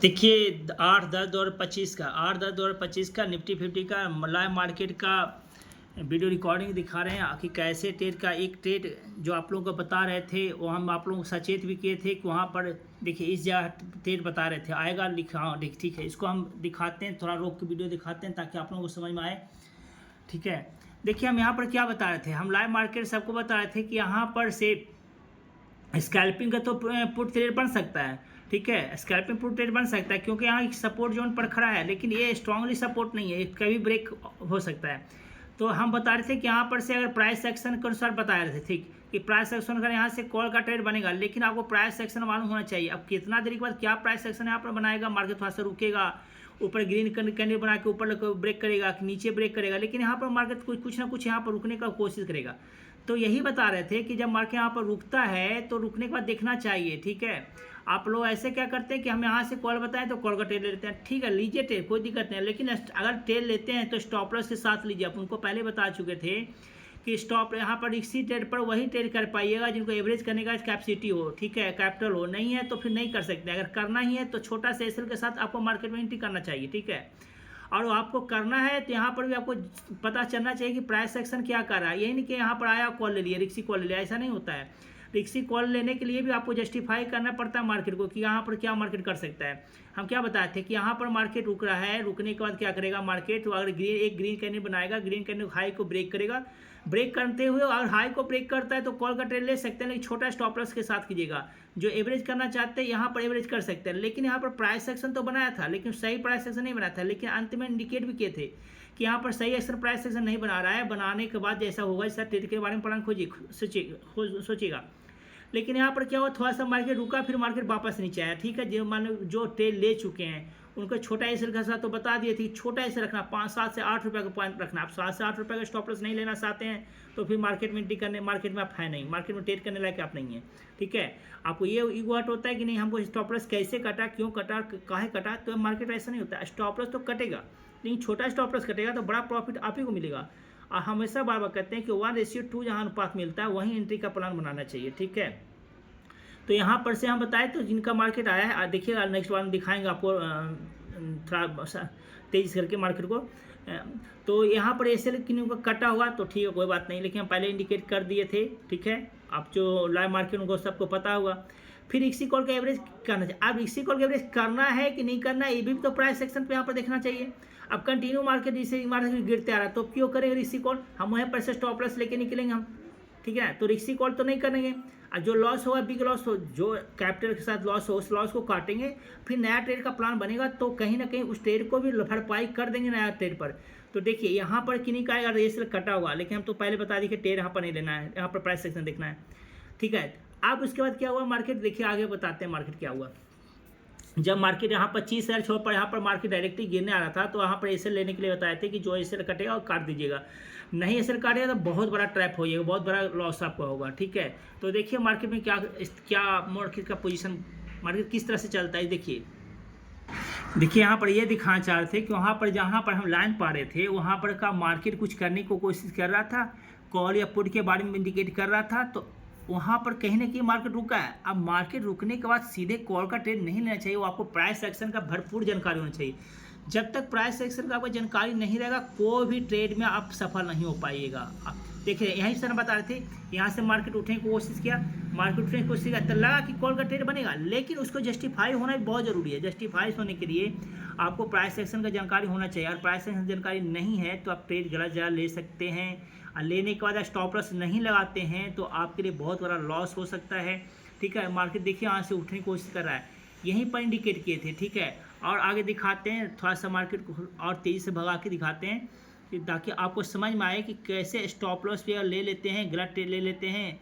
देखिए 8/10/2025 का निफ्टी 50 का लाइव मार्केट का वीडियो रिकॉर्डिंग दिखा रहे हैं कि कैसे ट्रेड का एक ट्रेड जो आप लोगों को बता रहे थे वो हम आप लोगों को सचेत भी किए थे कि वहाँ पर देखिए इस जगह ट्रेड बता रहे थे आएगा लिखा। हाँ ठीक है, इसको हम दिखाते हैं, थोड़ा रोक के वीडियो दिखाते हैं ताकि आप लोगों को समझ में आए। ठीक है, देखिए हम यहाँ पर क्या बता रहे थे, हम लाइव मार्केट सबको बता रहे थे कि यहाँ पर से स्कैल्पिंग का तो पुट ट्रेड बन सकता है। ठीक है, स्कैल्पिंग पुट ट्रेड बन सकता है क्योंकि यहाँ एक सपोर्ट जोन पर खड़ा है, लेकिन ये स्ट्रांगली सपोर्ट नहीं है, ये कभी ब्रेक हो सकता है। तो हम बता रहे थे कि यहाँ पर से अगर प्राइस एक्शन के अनुसार बता रहे थे ठीक कि प्राइस एक्शन अगर यहाँ से कॉल का ट्रेड बनेगा, लेकिन आपको प्राइस एक्शन मालूम होना चाहिए। अब कितना देर के बाद क्या प्राइस एक्शन यहाँ पर बनाएगा, मार्केट थोड़ा सा रुकेगा, ऊपर ग्रीन कैंडल बना के ऊपर ब्रेक करेगा, नीचे ब्रेक करेगा, लेकिन यहाँ पर मार्केट कुछ ना कुछ यहाँ पर रुकने का कोशिश करेगा। तो यही बता रहे थे कि जब मार्केट यहाँ पर रुकता है तो रुकने के बाद देखना चाहिए। ठीक है, आप लोग ऐसे क्या करते हैं कि हम यहाँ से कॉल बताएं तो कॉल का ट्रेड लेते हैं। ठीक है, लीजिए ट्रेड, कोई दिक्कत नहीं है, लेकिन अगर ट्रेड लेते हैं तो स्टॉप लॉस के साथ लीजिए। आप उनको पहले बता चुके थे कि स्टॉप यहाँ पर इसी ट्रेड पर वही ट्रेड कर पाइएगा जिनको एवरेज करने का कैपेसिटी हो, ठीक है, कैपिटल हो। नहीं है तो फिर नहीं कर सकते। अगर करना ही है तो छोटा सा एसएल के साथ आपको मार्केट में एंट्री करना चाहिए। ठीक है, और आपको करना है तो यहाँ पर भी आपको पता चलना चाहिए कि प्राइस एक्शन क्या कर रहा है। यही नहीं कि यहाँ पर आया कॉल ले लिया, रिक्सी कॉल ले लिया, ऐसा नहीं होता है। रिक्सी कॉल लेने के लिए भी आपको जस्टिफाई करना पड़ता है मार्केट को कि यहाँ पर क्या मार्केट कर सकता है। हम क्या बताए थे कि यहाँ पर मार्केट रुक रहा है, रुकने के बाद क्या करेगा मार्केट, तो अगर एक ग्रीन कैंडल बनाएगा, ग्रीन कैंडल हाई को ब्रेक करेगा, ब्रेक करते हुए अगर हाई को ब्रेक करता है तो कॉल का ट्रेड ले सकते हैं, लेकिन छोटा स्टॉप लॉस के साथ कीजिएगा। जो एवरेज करना चाहते हैं यहाँ पर एवरेज कर सकते हैं, लेकिन यहाँ पर प्राइस एक्शन तो बनाया था, लेकिन सही प्राइस एक्शन नहीं बनाया था। लेकिन अंत में इंडिकेट भी किए थे कि यहाँ पर सही एक्शन प्राइस एक्शन नहीं बना रहा है। बनाने के बाद जैसा होगा जैसा ट्रेड के बारे में प्लान सोचिएगा। लेकिन यहाँ पर क्या हुआ, थोड़ा सा मार्केट रुका, फिर मार्केट वापस नीचे आया। ठीक है, जो मान लो जो ट्रेड ले चुके हैं उनको छोटा एसएल का साथ तो बता दिए थे, छोटा एसएल रखना, 5-7 से 8 रुपये का पॉइंट रखना। आप 7 से 8 रुपये का स्टॉप लॉस नहीं लेना चाहते हैं तो फिर मार्केट में एंट्री करने, मार्केट में आप है नहीं, मार्केट में ट्रेड करने लायक आप नहीं है। ठीक है, आपको ये ईगो हर्ट होता है कि नहीं हमको स्टॉप लॉस कैसे कटा, क्यों कटा, काहे कटा। तो मार्केट ऐसा नहीं होता है, स्टॉप लॉस तो कटेगा, लेकिन छोटा स्टॉप लॉस कटेगा तो बड़ा प्रॉफिट आप ही को मिलेगा। और हमेशा बार बार कहते हैं कि 1:2 जहाँ अनुपात मिलता है वहीं एंट्री का प्लान बनाना चाहिए। ठीक है, तो यहाँ पर से हम बताएं तो जिनका मार्केट आया है देखिएगा, नेक्स्ट बार दिखाएंगे आपको थोड़ा तेज करके मार्केट को। तो यहाँ पर एसएल किन्हीं का कटा हुआ तो ठीक है, कोई बात नहीं, लेकिन हम पहले इंडिकेट कर दिए थे। ठीक है, आप जो लाइव मार्केट उनको सबको पता होगा। फिर इक्सी कॉल का एवरेज करना चाहिए। अब इक्सी कॉल का एवरेज करना है कि नहीं करना है, ये भी तो प्राइस सेक्शन पे यहाँ पर देखना चाहिए। अब कंटिन्यू मार्केट जैसे मार्केट गिरते आ रहा है तो क्यों करेंगे इक्सी कॉल, हम वहीं पर से स्टॉप लॉस लेके निकलेंगे हम। ठीक है, तो रिक्सी कॉल तो नहीं करेंगे। और जो लॉस होगा, बिग लॉस हो, जो कैपिटल के साथ लॉस हो, उस लॉस को काटेंगे, फिर नया ट्रेड का प्लान बनेगा तो कहीं ना कहीं उस ट्रेड को भी भरपाई कर देंगे नया ट्रेड पर। तो देखिए यहाँ पर किन्हीं का रेसल कटा हुआ, लेकिन हम तो पहले बता दी कि ट्रेड यहाँ पर नहीं लेना है, यहाँ पर प्राइस सेक्शन देखना है। ठीक है, अब उसके बाद क्या हुआ मार्केट, देखिए आगे बताते हैं मार्केट क्या हुआ। जब मार्केट यहाँ 25,000 छोड़ पर यहाँ पर मार्केट डायरेक्टली गिरने आ रहा था तो यहाँ पर एसएल लेने के लिए बताए थे कि जो एसएल कटेगा वो काट दीजिएगा, नहीं एसएल काटेगा तो बहुत बड़ा ट्रैप हो जाएगा, बहुत बड़ा लॉस आपको होगा। ठीक है, तो देखिए मार्केट में क्या मार्केट का पोजीशन, मार्केट किस तरह से चलता है। देखिए यहाँ पर ये दिखाना चाह रहे थे कि वहाँ पर जहाँ पर हम लाइन पा रहे थे वहाँ पर का मार्केट कुछ करने को कोशिश कर रहा था, कॉल या पुट के बारे में इंडिकेट कर रहा था, तो वहाँ पर कहीं ना कहीं मार्केट रुका है। अब मार्केट रुकने के बाद सीधे कॉल का ट्रेड नहीं लेना चाहिए, वो आपको प्राइस एक्शन का भरपूर जानकारी होना चाहिए। जब तक प्राइस एक्शन का आपको जानकारी नहीं रहेगा कोई भी ट्रेड में आप सफल नहीं हो पाइएगा। देखिए यहीं से हम बता रहे थे, यहाँ से मार्केट उठने की कोशिश किया, मार्केट उठने की कोशिश किया तो लगा कि कॉल का ट्रेड बनेगा, लेकिन उसको जस्टिफाई होना भी बहुत ज़रूरी है। जस्टिफाई होने के लिए आपको प्राइस एक्शन का जानकारी होना चाहिए, और प्राइस एक्शन जानकारी नहीं है तो आप ट्रेड गलत जगह ले सकते हैं, और लेने के बाद स्टॉप लॉस नहीं लगाते हैं तो आपके लिए बहुत बड़ा लॉस हो सकता है। ठीक है, मार्केट देखिए यहाँ से उठने की कोशिश कर रहा है, यहीं पर इंडिकेट किए थे। ठीक है, और आगे दिखाते हैं, थोड़ा सा मार्केट को और तेज़ी से भगा के दिखाते हैं कि ताकि आपको समझ में आए कि कैसे स्टॉप लॉस पे ले लेते हैं, गलत ट्रेड ले लेते हैं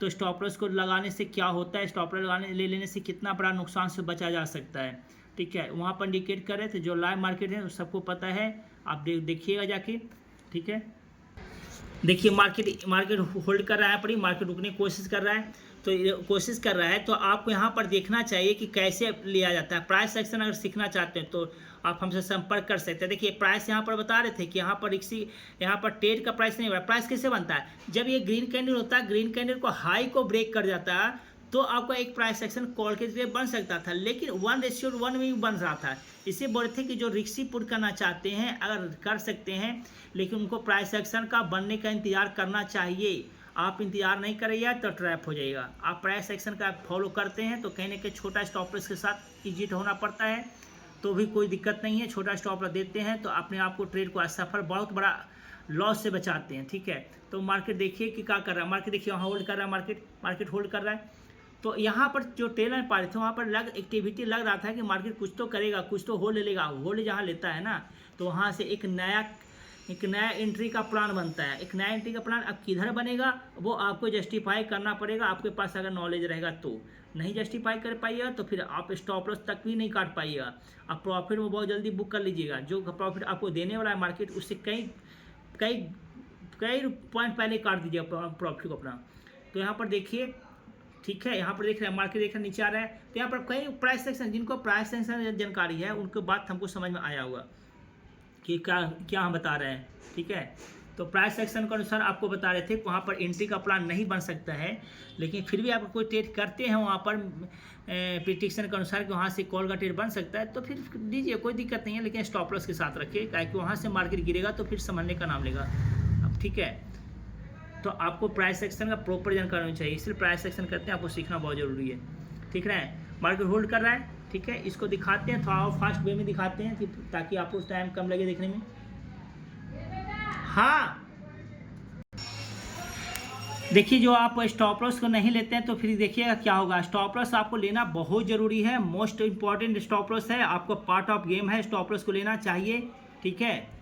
तो स्टॉप लॉस को लगाने से क्या होता है, स्टॉप लॉस ले लेने से कितना बड़ा नुकसान से बचा जा सकता है। ठीक है, वहाँ पर इंडिकेट कर रहे थे, जो लाइव मार्केट है सबको पता है, आप देखिएगा जाके। ठीक है, देखिए मार्केट होल्ड कर रहा है, पर मार्केट रुकने की कोशिश कर रहा है, तो आपको यहाँ पर देखना चाहिए कि कैसे लिया जाता है। प्राइस एक्शन अगर सीखना चाहते हैं तो आप हमसे संपर्क कर सकते हैं। देखिए प्राइस यहाँ पर बता रहे थे कि यहाँ पर ट्रेड का प्राइस नहीं बना। प्राइस कैसे बनता है, जब ये ग्रीन कैंडल होता है, ग्रीन कैंडल को हाई को ब्रेक कर जाता है तो आपका एक प्राइस एक्शन कॉल के जरिए बन सकता था, लेकिन 1:1 में भी बन रहा था। इसे बोले थे कि जो रिस्की पुट करना चाहते हैं अगर कर सकते हैं, लेकिन उनको प्राइस एक्शन का बनने का इंतजार करना चाहिए। आप इंतजार नहीं करिए तो ट्रैप हो जाएगा। आप प्राइस एक्शन का फॉलो करते हैं तो कहीं ना कहीं छोटा स्टॉप लॉस के साथ एग्जिट होना पड़ता है, तो भी कोई दिक्कत नहीं है। छोटा स्टॉप लॉस देते हैं तो अपने आप को ट्रेड को असफल बहुत बड़ा लॉस से बचाते हैं, ठीक है। तो मार्केट देखिए कि क्या कर रहा है, मार्केट देखिए वहाँ होल्ड कर रहा है, मार्केट होल्ड कर रहा है। तो यहाँ पर जो ट्रेलर पा रहे थे वहाँ पर एक्टिविटी लग रहा था कि मार्केट कुछ तो करेगा, कुछ तो होल्ड लेगा। होल्ड जहाँ लेता है ना, तो वहाँ से एक नया एंट्री का प्लान बनता है। एक नया एंट्री का प्लान अब किधर बनेगा वो आपको जस्टिफाई करना पड़ेगा। आपके पास अगर नॉलेज रहेगा तो नहीं जस्टिफाई कर पाइएगा तो फिर आप स्टॉप लॉस तक भी नहीं काट पाइएगा। आप प्रॉफिट में बहुत जल्दी बुक कर लीजिएगा। जो प्रॉफिट आपको देने वाला है मार्केट, उससे कई पॉइंट पहले काट दीजिएगा प्रॉफिट को अपना। तो यहाँ पर देखिए, ठीक है, यहाँ पर देख रहे हैं मार्केट देख रहे नीचे आ रहा है। तो यहाँ पर कई प्राइस सेक्शन, जिनको प्राइस सेक्शन जानकारी है उनके बात हमको समझ में आया होगा कि क्या हम बता रहे हैं, ठीक है। तो प्राइस सेक्शन के अनुसार आपको बता रहे थे कि वहाँ पर एंट्री का प्लान नहीं बन सकता है, लेकिन फिर भी आप कोई ट्रेड करते हैं वहाँ पर प्रेडिक्शन के अनुसार कि वहाँ से कॉल का ट्रेड बन सकता है तो फिर दीजिए, कोई दिक्कत नहीं है, लेकिन स्टॉप लॉस के साथ रखिए, क्योंकि वहाँ से मार्केट गिरेगा तो फिर संभलने का नाम लेगा अब, ठीक है। तो आपको प्राइस सेक्शन का प्रॉपर जानकारी होनी चाहिए, इसलिए प्राइस सेक्शन करते हैं, आपको सीखना बहुत ज़रूरी है, ठीक है। मार्केट होल्ड कर रहा है, ठीक है। इसको दिखाते हैं थोड़ा फास्ट वे में दिखाते हैं कि ताकि आपको टाइम कम लगे देखने में। हाँ, देखिए जो आप स्टॉप लॉस को नहीं लेते हैं तो फिर देखिएगा क्या होगा। स्टॉप लॉस आपको लेना बहुत ज़रूरी है, मोस्ट इंपॉर्टेंट स्टॉप लॉस है, आपको पार्ट ऑफ गेम है, स्टॉप लॉस को लेना चाहिए, ठीक है।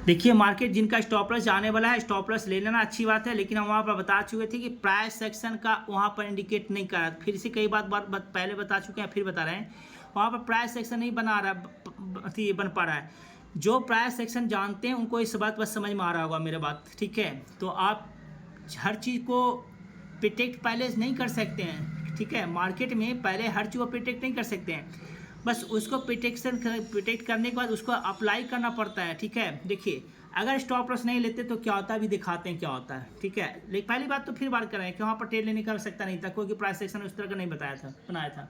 देखिए मार्केट जिनका स्टॉप लॉस जाने वाला है, स्टॉप लॉस ले लेना अच्छी बात है, लेकिन हम वहाँ पर बता चुके थे कि प्राइस सेक्शन का वहाँ पर इंडिकेट नहीं कर रहा। फिर से कई बात पहले बता चुके हैं, फिर बता रहे हैं, वहाँ पर प्राइस सेक्शन नहीं बना रहा बन पा रहा है। जो प्राइस सेक्शन जानते हैं उनको इस बात बस समझ में आ रहा होगा मेरे बात, ठीक है। तो आप हर चीज़ को प्रिडिक्ट पहले नहीं कर सकते हैं, ठीक है। मार्केट में पहले हर चीज़ को प्रिडिक्ट नहीं कर सकते हैं, बस उसको प्रिडिक्ट करने के बाद उसको अप्लाई करना पड़ता है, ठीक है। देखिए अगर स्टॉप लॉस नहीं लेते तो क्या होता है, अभी दिखाते हैं क्या होता है, ठीक है। लेकिन पहली बात तो फिर बात कर रहे हैं कि वहाँ पर ट्रेड लेने का आवश्यकता नहीं था, क्योंकि प्राइस सेक्शन उस तरह का नहीं बनाया था।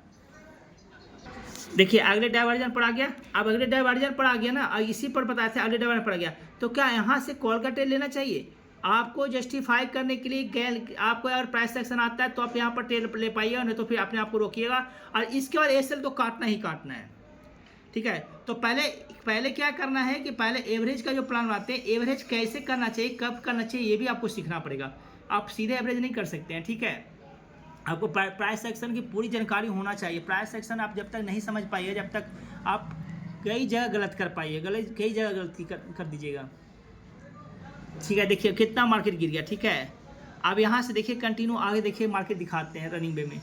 देखिए अगले डाइवर्जन पर आ गया, अब अगले डाइवर्जन पर आ गया ना, इसी पर बताया था, अगले डाइवर्जन पर आ गया। तो क्या यहाँ से कॉल का ट्रेड लेना चाहिए? आपको जस्टिफाई करने के लिए आपको अगर प्राइस सेक्शन आता है तो आप यहाँ पर ट्रेड ले पाइएगा, नहीं तो फिर अपने आप को रोकिएगा। और इसके बाद एसएल तो काटना ही काटना है, ठीक है। तो पहले क्या करना है कि पहले एवरेज का जो प्लान बनाते हैं, एवरेज कैसे करना चाहिए, कब करना चाहिए, ये भी आपको सीखना पड़ेगा। आप सीधे एवरेज नहीं कर सकते हैं, ठीक है। आपको प्राइस सेक्शन की पूरी जानकारी होना चाहिए। प्राइस सेक्शन आप जब तक नहीं समझ पाइए, जब तक आप कई जगह गलत कर पाइए, कई जगह गलती कर दीजिएगा, ठीक है। देखिए कितना मार्केट गिर गया, ठीक है। अब यहाँ से देखिए कंटिन्यू आगे देखिए, मार्केट दिखाते हैं रनिंग वे में।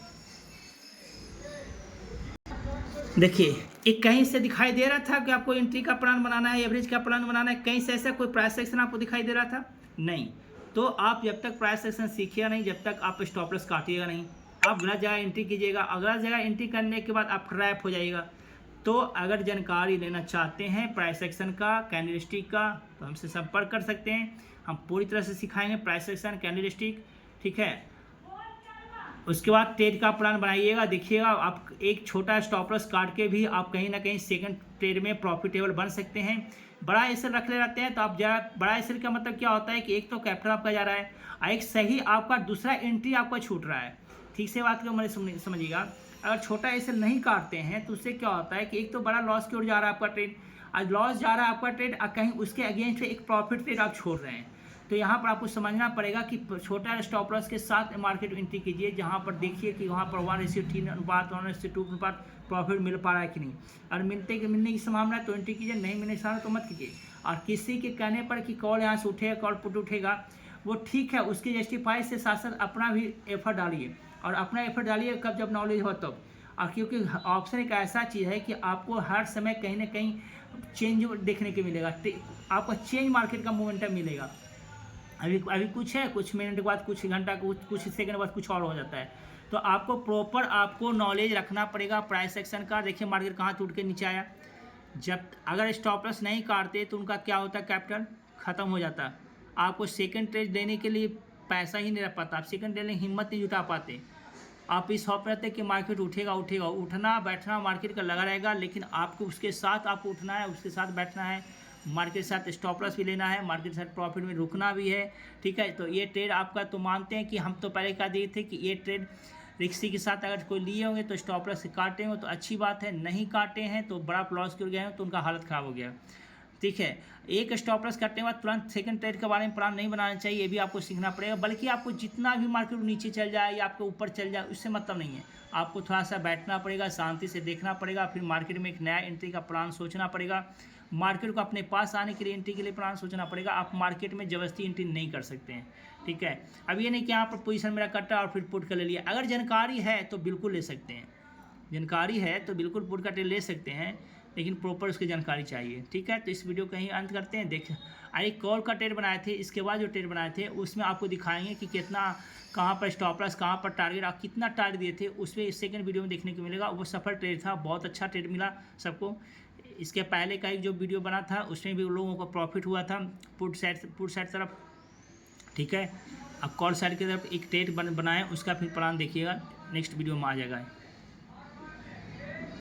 देखिए एक कहीं से दिखाई दे रहा था कि आपको एंट्री का प्लान बनाना है, एवरेज का प्लान बनाना है, कहीं से ऐसा कोई प्राइस सेक्शन आपको दिखाई दे रहा था? नहीं। तो आप जब तक प्राइस सेक्शन सीखिएगा नहीं, जब तक आप स्टॉप लॉस काटिएगा नहीं, आप गलत जगह एंट्री कीजिएगा। गलत जगह एंट्री करने के बाद आप ट्रैप हो जाइएगा। तो अगर जानकारी लेना चाहते हैं प्राइस सेक्शन का, कैंडलस्टिक का, तो हमसे संपर्क कर सकते हैं। हम पूरी तरह से सिखाएंगे प्राइस सेक्शन, कैंडलस्टिक, ठीक है। उसके बाद ट्रेड का प्लान बनाइएगा। देखिएगा आप एक छोटा स्टॉप लॉस काट के भी आप कहीं ना कहीं सेकंड ट्रेड में प्रॉफिटेबल बन सकते हैं। बड़ा एसएल रख ले रहते हैं तो आप जरा, बड़ा एसएल का मतलब क्या होता है कि एक तो कैपिटल आपका जा रहा है और एक सही आपका दूसरा एंट्री आपका छूट रहा है, ठीक से बात को मैंने समझिएगा। अगर छोटा एसएल नहीं काटते हैं तो उससे क्या होता है कि एक तो बड़ा लॉस की ओर जा रहा है आपका ट्रेड, आज लॉस जा रहा है आपका ट्रेड और कहीं उसके अगेंस्ट एक प्रॉफिट ट्रेड आप छोड़ रहे हैं। तो यहाँ पर आपको समझना पड़ेगा कि छोटा स्टॉप लॉस के साथ मार्केट एंट्री कीजिए, जहाँ पर देखिए कि वहाँ पर 1:3 अनुपात, 1:2 अनुपात प्रॉफिट मिल पा रहा है कि नहीं। और मिलने की संभावना है तो एंट्री कीजिए, नहीं मिलने की संभावना तो मत कीजिए। और किसी के कहने पर कि कॉल यहाँ से उठेगा, कॉल पुट उठेगा, वो ठीक है, उसके जस्टिफाई से साथ साथ अपना भी एफर्ट डालिए। और अपना एफर्ट डालिए कब, जब नॉलेज हो तब। और क्योंकि ऑप्शन एक ऐसा चीज़ है कि आपको हर समय कहीं ना कहीं चेंज देखने को मिलेगा, आपको चेंज मार्केट का मोमेंटम मिलेगा। अभी कुछ है, कुछ मिनट के बाद, कुछ घंटा, कुछ सेकंड बाद कुछ और हो जाता है। तो आपको प्रॉपर आपको नॉलेज रखना पड़ेगा प्राइस सेक्शन का। देखिए मार्केट कहाँ टूट के नीचे आया। जब अगर स्टॉप लॉस नहीं काटते तो उनका क्या होता है, कैपिटल ख़त्म हो जाता। आपको सेकंड ट्रेड देने के लिए पैसा ही नहीं रह पाता, आप सेकंड लेने की हिम्मत नहीं जुटा पाते। आप इस हॉप रहते कि मार्केट उठेगा उठेगा, उठना बैठना मार्केट का लगा रहेगा, लेकिन आपको उसके साथ आपको उठना है, उसके साथ बैठना है, मार्केट के साथ स्टॉप लॉस भी लेना है, मार्केट के साथ प्रॉफिट में रुकना भी है, ठीक है। तो ये ट्रेड आपका, तो मानते हैं कि हम तो पहले कह दिए थे कि ये ट्रेड रिक्सी के साथ अगर कोई लिए होंगे तो स्टॉप लॉस काटे होंगे तो अच्छी बात है, नहीं काटे हैं तो बड़ा लॉस गिर गए हैं तो उनका हालत ख़राब हो गया, ठीक है। एक स्टॉप लॉस करने के बाद तुरंत सेकंड ट्रेड के बारे में प्लान नहीं बनाना चाहिए, ये भी आपको सीखना पड़ेगा। बल्कि आपको जितना भी मार्केट नीचे चल जाए या आपके ऊपर चल जाए उससे मतलब नहीं है, आपको थोड़ा सा बैठना पड़ेगा, शांति से देखना पड़ेगा, फिर मार्केट में एक नया एंट्री का प्लान सोचना पड़ेगा, मार्केट को अपने पास आने के लिए एंट्री के लिए प्लान सोचना पड़ेगा। आप मार्केट में ज़बरदस्ती एंट्री नहीं कर सकते हैं, ठीक है। अब ये नहीं कि यहाँ पर पोजीशन मेरा कटा और फिर पुट कर ले लिया। अगर जानकारी है तो बिल्कुल ले सकते हैं, जानकारी है तो बिल्कुल पुट का ट्रेड ले सकते हैं, लेकिन प्रॉपर उसकी जानकारी चाहिए, ठीक है। तो इस वीडियो का ही अंत करते हैं। देख अरे कॉल का ट्रेड बनाए थे, इसके बाद जो ट्रेड बनाए थे उसमें आपको दिखाएंगे कि कितना, कहाँ पर स्टॉप लॉस, कहाँ पर टारगेट, आप कितना टारगेट दिए थे, उसमें सेकंड वीडियो में देखने को मिलेगा। वो सफल ट्रेड था, बहुत अच्छा ट्रेड मिला सबको। इसके पहले का एक जो वीडियो बना था उसमें भी लोगों को प्रॉफिट हुआ था पुट साइड तरफ, ठीक है। अब कॉल साइड की तरफ एक ट्रेड बनाए, उसका फिर प्लान देखिएगा, नेक्स्ट वीडियो में आ जाएगा।